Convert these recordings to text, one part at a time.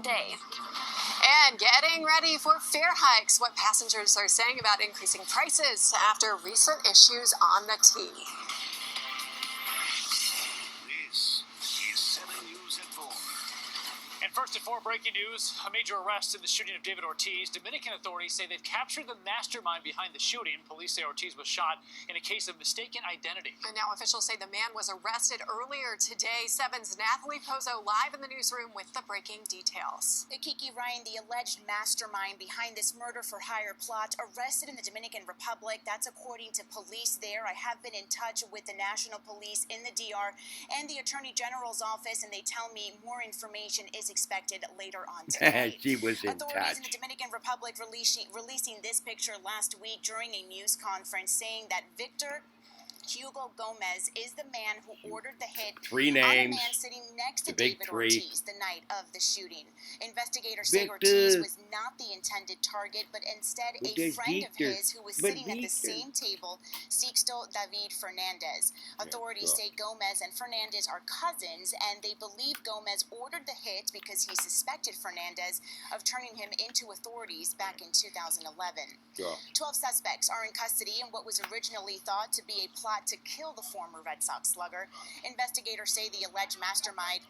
day. And getting ready for fare hikes. What passengers are saying about increasing prices after recent issues on the T. This is 7 News at 4. And first at 4, breaking news, a major arrest in the shooting of David Ortiz. Dominican authorities say they've captured the mastermind behind the shooting. Police say Ortiz was shot in a case of mistaken identity. And now officials say the man was arrested earlier today. 7's Nathalie Pozo live in the newsroom with the breaking details. Kiki Ryan, the alleged mastermind behind this murder-for-hire plot, arrested in the Dominican Republic. That's according to police there. I have been in touch with the National Police in the DR and the Attorney General's office, and they tell me more information is expected later on today. She was in Authorities in touch. the Dominican Republic releasing this picture last week during a news conference, saying that Victor Hugo Gomez is the man who ordered the hit 3 on names. a man sitting next to The big David 3. Ortiz the night of the shooting. Investigators say Victor. Ortiz was not the intended target, but instead But a there's friend of Victor. his who was But sitting at the Victor. same table, Sixto David Fernandez. Authorities say Gomez and Fernandez are cousins, and they believe Gomez ordered the hit because he suspected Fernandez of turning him into authorities back in 2011. 12 suspects are in custody in what was originally thought to be a plot to kill the former Red Sox slugger. Investigators say the alleged mastermind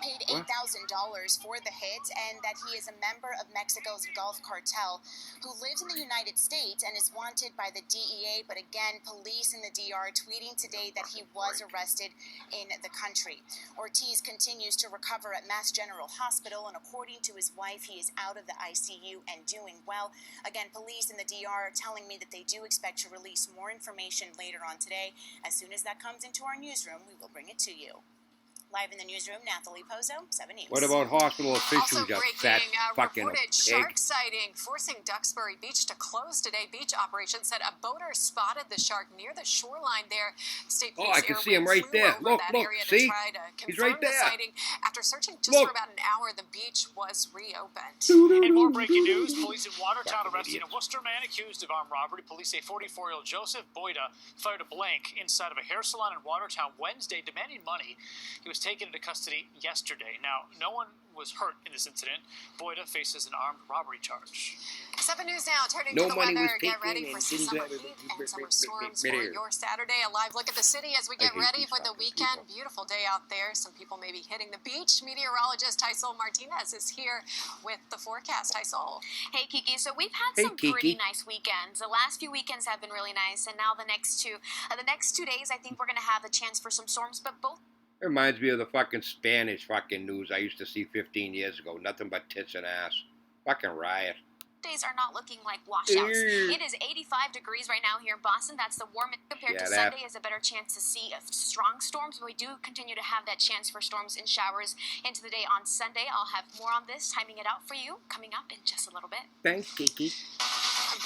paid $8,000 for the hit and that he is a member of Mexico's Gulf Cartel who lives in the United States and is wanted by the DEA. But again, police in the DR tweeting today that he was arrested in the country. Ortiz continues to recover at Mass General Hospital, and according to his wife, he is out of the ICU and doing well. Again, police in the DR are telling me that they do expect to release more information later on today. As soon as that comes into our newsroom, we will bring it to you. Live in the newsroom, Nathalie Pozo, 7 News. What about hospital Also officials? You fat breaking, fucking reported pig. shark sighting forcing Duxbury Beach to close today. Beach operations said a boater spotted the shark near the shoreline there. State Oh, police I can see him airway right flew there. over Look, that look, area see? to try to He's confirm right the there. sighting. After searching just Look. for about an hour, the beach was reopened. And more breaking news, police in Watertown Fucking arresting idiot. a Worcester man accused of armed robbery. Police say 44-year-old Joseph Boyda fired a blank inside of a hair salon in Watertown Wednesday, demanding money. He was taken into custody yesterday. Now, no one was hurt in this incident. Boyda faces an armed robbery charge. 7 News now, turning No to the money was weather. Get taken ready and for some didn't summer get- heat and summer storms for Mid-air. your Saturday. A live look at the city as we get hate ready these for the fucking weekend. people. Beautiful day out there. Some people may be hitting the beach. Meteorologist Tysol Martinez is here with the forecast. Tysol. Hey, Kiki. So we've had Hey, some pretty Kiki. nice weekends. The last few weekends have been really nice, and now the next two days, I think we're going to have a chance for some storms, but both It reminds me of the fucking Spanish fucking news I used to see 15 years ago. Nothing but tits and ass. Fucking riot. days are not looking like washouts. Ew. It is 85 degrees right now here in Boston. That's the warmest. Compared Yeah, to that- Sunday is a better chance to see strong storms, but we do continue to have that chance for storms and showers into the day on Sunday. I'll have more on this, timing it out for you, coming up in just a little bit. Thanks, Kiki.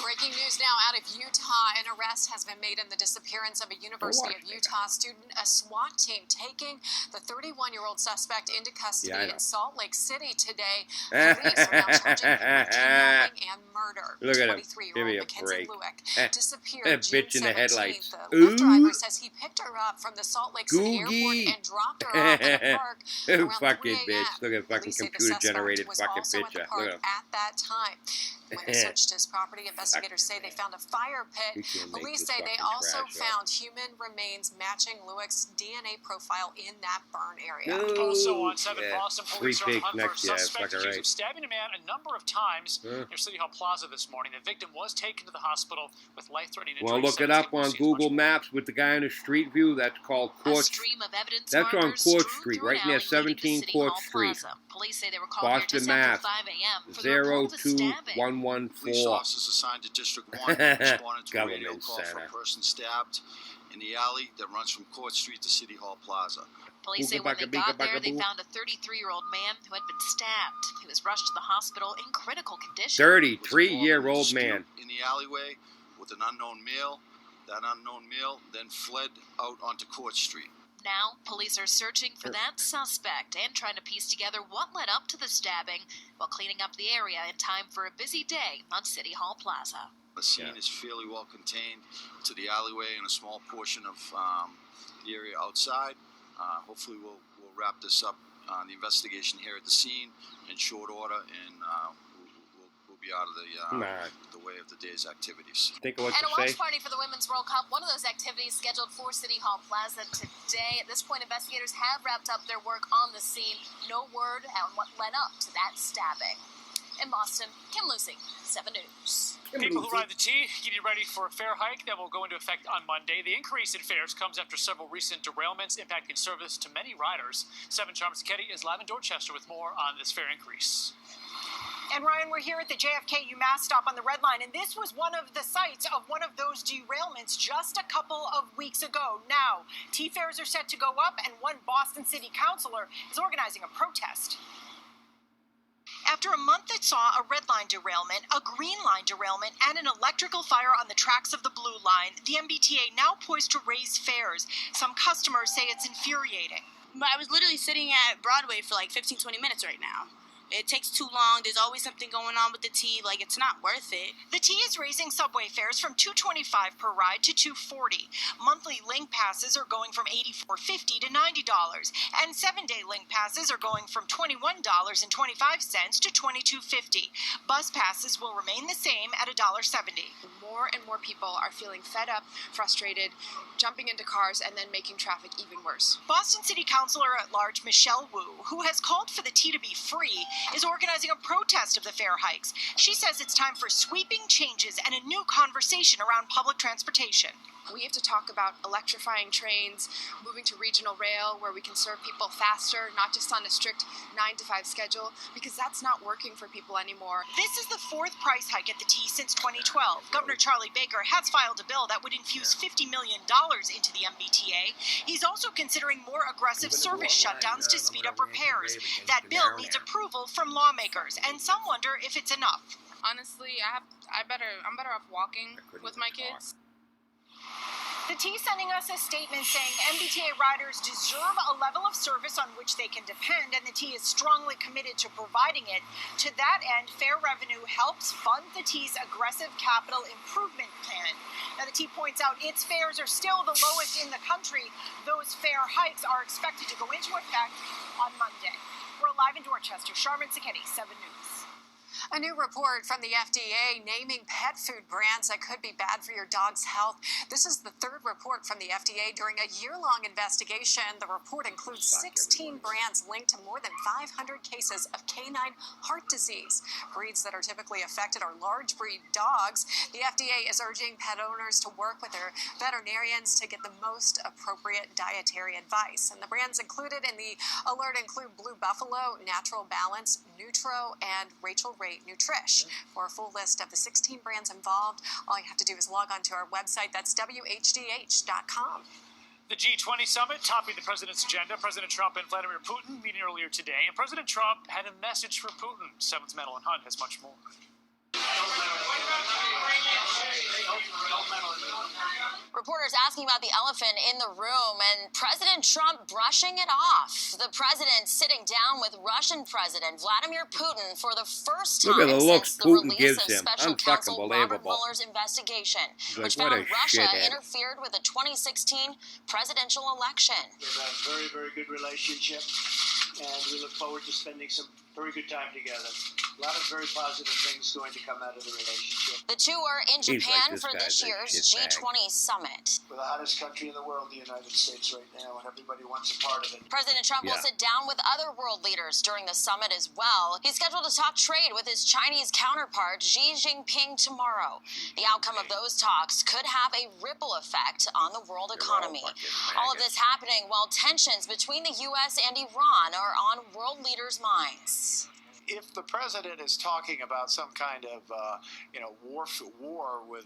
Breaking news now out of Utah. An arrest has been made in the disappearance of a University of Utah student. A SWAT team taking the 31-year-old suspect into custody Yeah, I know. in Salt Lake City today. Police are now charging him with kidnapping and murder. Look at him. 23-year-old Give me a Mackenzie break. Lewick disappeared That June bitch in the 17th. headlights. The Lyft driver Ooh. says he picked her up from the Salt Lake City Googie. airport and dropped her off at a park around Fucking 3 bitch. a.m. Look at fucking Police say the computer-generated suspect was fucking also at picture. the park Look at him. at that time. When they searched his property, investigators say they found a fire We pit. can't make Police this say they fucking also trash up. found human remains matching Lewick's DNA profile in that burn area. No. Also on 7 Yeah. Boston, Three police are on the pigs hunt for a next, yeah, it's suspect fucking accused right. of stabbing a man a number of times Huh. near City Hall Plaza this morning. The victim was taken to the hospital with life-threatening injuries. Well, look it up on Google Maps with the guy in the street view. That's called A Court. stream of evidence That's on markers Court strewn Street, through right an near alley leading to 17 City Court Hall Street. Plaza. Police say they were called here Boston, just Mass. after 5 a.m. for the report of the stabbing. 02114. Police officers assigned to District 1 responded to a radio Government call for center. a person stabbed in the alley that runs from Court Street to City Hall Plaza. Police say when they got there, they found a 33-year-old man who had been stabbed. He was rushed to the hospital in critical condition. 33-year-old man. In the alleyway with an unknown male. That unknown male then fled out onto Court Street. Now, police are searching for that suspect and trying to piece together what led up to the stabbing while cleaning up the area in time for a busy day on City Hall Plaza. The scene is fairly well contained to the alleyway and a small portion of the area outside. Hopefully we'll wrap this up on the investigation here at the scene in short order, and we'll be out of the way of the day's activities. Think of what And a to watch say. party for the Women's World Cup, one of those activities scheduled for City Hall Plaza today. At this point, investigators have wrapped up their work on the scene. No word on what led up to that stabbing. In Boston, Kim Lucy, 7 News. People who ride the T, getting ready for a fare hike that will go into effect on Monday. The increase in fares comes after several recent derailments impacting service to many riders. 7 Charles Ketty is live in Dorchester with more on this fare increase. And Ryan, we're here at the JFK UMass stop on the Red Line, and this was one of the sites of one of those derailments just a couple of weeks ago. Now, T fares are set to go up, and one Boston City councilor is organizing a protest. After a month that saw a red line derailment, a green line derailment, and an electrical fire on the tracks of the blue line, the MBTA now poised to raise fares. Some customers say it's infuriating. But I was literally sitting at Broadway for like 15, 20 minutes right now. It takes too long. There's always something going on with the T. Like, it's not worth it. The T is raising subway fares from $2.25 per ride to $2.40. Monthly link passes are going from $84.50 to $90, and 7-day link passes are going from $21.25 to $22.50. Bus passes will remain the same at $1.70. More and more people are feeling fed up, frustrated, jumping into cars, and then making traffic even worse. Boston City Councilor at Large Michelle Wu, who has called for the T to be free, is organizing a protest of the fare hikes. She says it's time for sweeping changes and a new conversation around public transportation. We have to talk about electrifying trains, moving to regional rail where we can serve people faster, not just on a strict 9-to-5 schedule, because that's not working for people anymore. This is the 4th price hike at the T since 2012. Governor Charlie Baker has filed a bill that would infuse $50 million into the MBTA. He's also considering more aggressive service shutdowns to speed up repairs. That bill needs approval from lawmakers, and some wonder if it's enough. Honestly, I'm better off walking with my kids. The T sending us a statement saying MBTA riders deserve a level of service on which they can depend, and the T is strongly committed to providing it. To that end, fare revenue helps fund the T's aggressive capital improvement plan. Now, the T points out its fares are still the lowest in the country. Those fare hikes are expected to go into effect on Monday. We're live in Dorchester. Charmin Sacchetti, 7 News. A new report from the FDA naming pet food brands that could be bad for your dog's health. This is the 3rd report from the FDA during a year-long investigation. The report includes 16 brands linked to more than 500 cases of canine heart disease. Breeds that are typically affected are large breed dogs. The FDA is urging pet owners to work with their veterinarians to get the most appropriate dietary advice. And the brands included in the alert include Blue Buffalo, Natural Balance, Nutro, and Rachel Ray Nutrish. For a full list of the 16 brands involved, all you have to do is log on to our website. That's WHDH.com. The G20 summit topping the president's agenda. President Trump and Vladimir Putin meeting earlier today, and President Trump had a message for Putin. 7's Medal and Hunt has much more. Reporters asking about the elephant in the room and President Trump brushing it off. The president sitting down with Russian President Vladimir Putin for the first time Look at the looks since the Putin release gives of him. Special Counsel Robert Unfucking-believable. Mueller's investigation, Like, which what found a Russia shithead. interfered with the 2016 presidential election. We have a very, very good relationship, and we look forward to spending some very good time together. A lot of very positive things going to come out of the relationship. The two are in He's Japan like, this for guy's this a year's shitbag. G20 summit. We're the hottest country in the world, the United States, right now, and everybody wants a part of it. President Trump will Yeah. sit down with other world leaders during the summit as well. He's scheduled to talk trade with his Chinese counterpart, Xi Jinping, tomorrow. The outcome of those talks could have a ripple effect on the world economy. All of this happening while tensions between the U.S. and Iran are on world leaders' minds. If the president is talking about some kind of, war with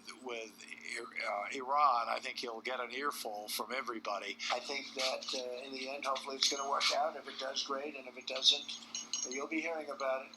Iran, I think he'll get an earful from everybody. I think that in the end, hopefully it's going to work out. If it does, great, and if it doesn't, you'll be hearing about it.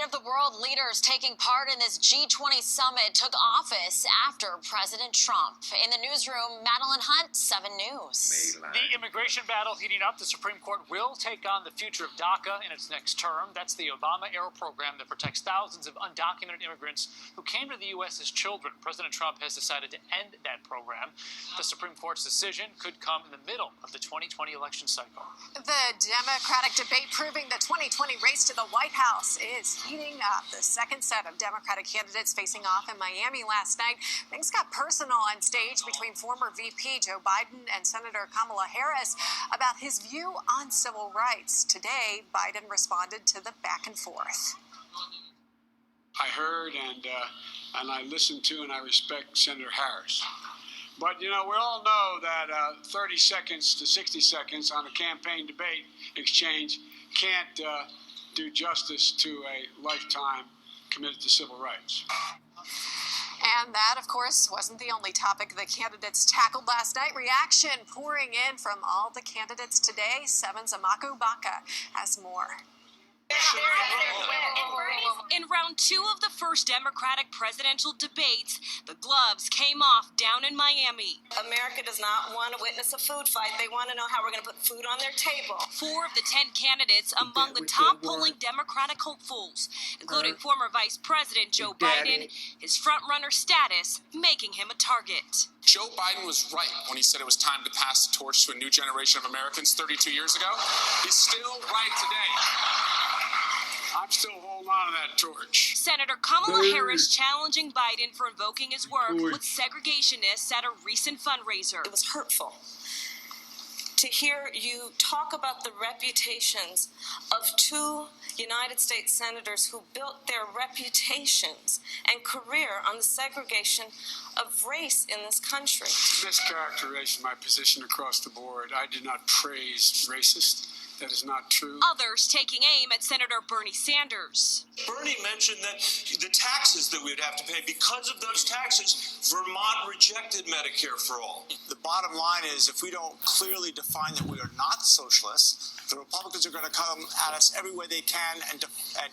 8 of the world leaders taking part in this G20 summit took office after President Trump. In the newsroom, Madeline Hunt, 7 News. The immigration battle heating up. The Supreme Court will take on the future of DACA in its next term. That's the Obama-era program that protects thousands of undocumented immigrants who came to the U.S. as children. President Trump has decided to end that program. The Supreme Court's decision could come in the middle of the 2020 election cycle. The Democratic debate proving the 2020 race to the White House is heating up. The second set of Democratic candidates facing off in Miami last night. Things got personal on stage between former VP Joe Biden and Senator Kamala Harris about his view on civil rights. Today, Biden responded to the back and forth. I heard and I listened to and I respect Senator Harris. But, you know, we all know that 30 seconds to 60 seconds on a campaign debate exchange can't do justice to a lifetime committed to civil rights. And that, of course, wasn't the only topic the candidates tackled last night. Reaction pouring in from all the candidates today. 7's Amaka Ubaka has more. In round 2 of the first Democratic presidential debates, the gloves came off down in Miami. America does not want to witness a food fight. They want to know how we're going to put food on their table. 4 of the 10 candidates among the top polling Democratic hopefuls, including former Vice President Joe Biden, his front-runner status making him a target. Joe Biden was right when he said it was time to pass the torch to a new generation of Americans 32 years ago. He's still right today. I'm still holding on to that torch. Senator Kamala Harris challenging Biden for invoking his work with segregationists at a recent fundraiser. It was hurtful to hear you talk about the reputations of 2 United States senators who built their reputations and career on the segregation of race in this country. Mischaracterization of my position across the board. I did not praise racist. That is not true. Others taking aim at Senator Bernie Sanders. Bernie mentioned that the taxes that we would have to pay, because of those taxes, Vermont rejected Medicare for all. The bottom line is, if we don't clearly define that we are not socialists, the Republicans are going to come at us every way they can and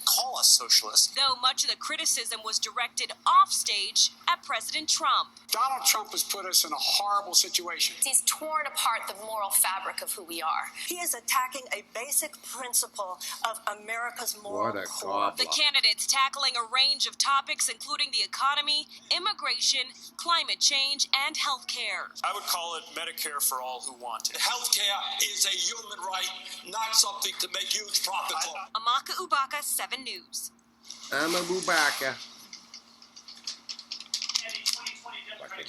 call us socialists. Though much of the criticism was directed off stage at President Trump. Donald Trump has put us in a horrible situation. He's torn apart the moral fabric of who we are. He is attacking a basic principle of America's moral core. The candidates tackling a range of topics, including the economy, immigration, climate change, and health care. I would call it Medicare for all who want it. Health care is a human right, not something to make huge profits on. Amaka Ubaka, 7 News. I'm a Bubaka.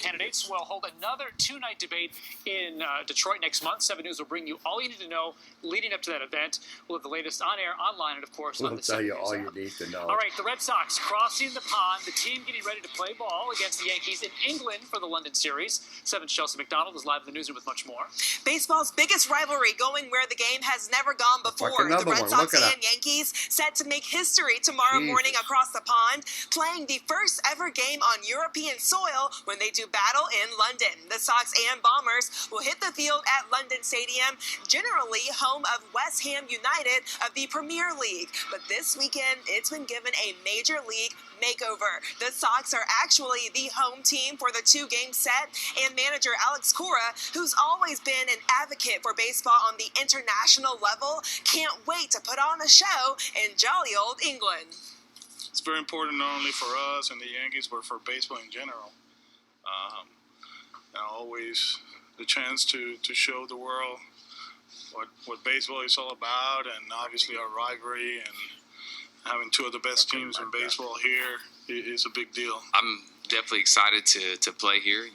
Candidates will hold another 2-night debate in Detroit next month. 7 News will bring you all you need to know leading up to that event. We'll have the latest on air, online, and of course on the 7 News We'll tell you all app. you need to know. All right, the Red Sox crossing the pond. The team getting ready to play ball against the Yankees in England for the London series. 7's Chelsea McDonald is live in the newsroom with much more. Baseball's biggest rivalry going where the game has never gone before. The Red Sox and Yankees set to make history tomorrow morning across the pond, playing the first ever game on European soil when they do battle in London. The Sox and Bombers will hit the field at London Stadium, generally home of West Ham United of the Premier League. But this weekend, it's been given a major league makeover. The Sox are actually the home team for the 2-game set, and manager Alex Cora, who's always been an advocate for baseball on the international level, can't wait to put on a show in jolly old England. It's very important not only for us and the Yankees, but for baseball in general. Always the chance to show the world what baseball is all about, and obviously our rivalry and having 2 of the best teams in baseball here is a big deal. I'm definitely excited to play here,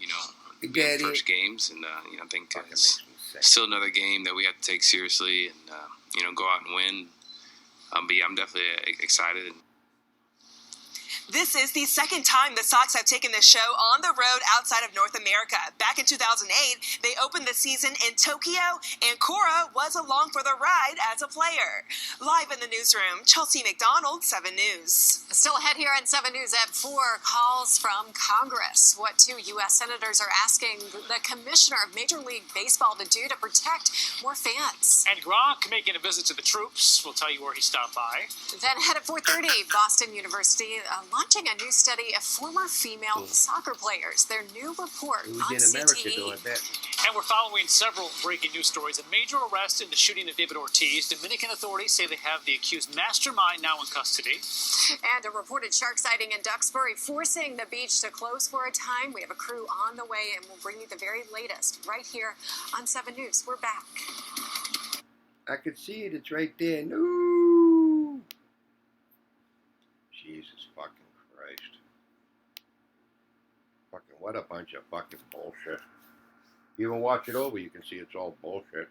the first games, and I think it's still another game that we have to take seriously and, go out and win. But yeah, I'm definitely excited. This is the second time the Sox have taken the show on the road outside of North America. Back in 2008, they opened the season in Tokyo, and Cora was along for the ride as a player. Live in the newsroom, Chelsea McDonald, 7 News. Still ahead here on 7 News at 4, calls from Congress. What 2 U.S. senators are asking the commissioner of Major League Baseball to do to protect more fans. And Gronk making a visit to the troops. We'll tell you where he stopped by. Then ahead at 4:30, Boston University launching a new study of former female soccer players. Their new report on CTE. And we're following several breaking news stories. A major arrest in the shooting of David Ortiz. Dominican authorities say they have the accused Mastermind now in custody. And a reported shark sighting in Duxbury, forcing the beach to close for a time. We have a crew on the way, and we'll bring you the very latest right here on 7 News. We're back. I can see it. It's right there. No. Jesus fucking Christ. Fucking what a bunch of fucking bullshit. You even watch it over, you can see it's all bullshit.